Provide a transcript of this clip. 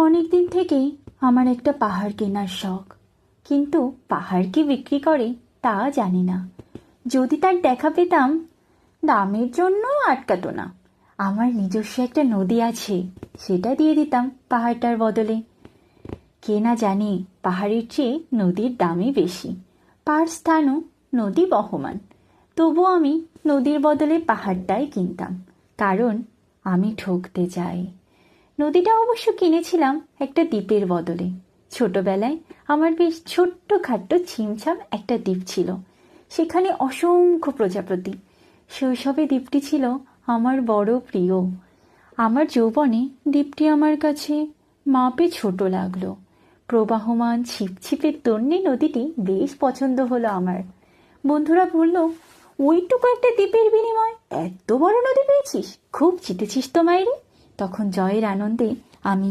অনেক দিন থেকেই আমার একটা পাহাড় কেনার শখ, কিন্তু পাহাড় কি বিক্রি করে তা জানি না। যদি তার দেখা পেতাম, দামের জন্য আটকাতো না। আমার নিজস্ব একটা নদী আছে, সেটা দিয়ে দিতাম পাহাড়টার বদলে। কে না জানে পাহাড়ের চেয়ে নদীর দামই বেশি, পার স্থানও নদী বহমান। তবু আমি নদীর বদলে পাহাড়টাই কিনতাম, কারণ আমি ঠকতে চাই। নদীটা অবশ্য কিনেছিলাম একটা দ্বীপের বদলে। ছোটবেলায় আমার বেশ ছোট্ট খাট্ট ছিমছাম একটা দ্বীপ ছিল, সেখানে অসংখ্য প্রজাপতি। শৈশবে দ্বীপটি ছিল আমার বড় প্রিয়। আমার যৌবনে দ্বীপটি আমার কাছে মাপে ছোট লাগলো। প্রবাহমান ছিপছিপে তন্নি নদীটি বেশ পছন্দ হলো আমার। বন্ধুরা বলল, ওইটুকু একটা দ্বীপের বিনিময় এত বড় নদী পেয়েছিস, খুব জিতেছিস তো মাইরি। তখন জয়ের আনন্দে আমি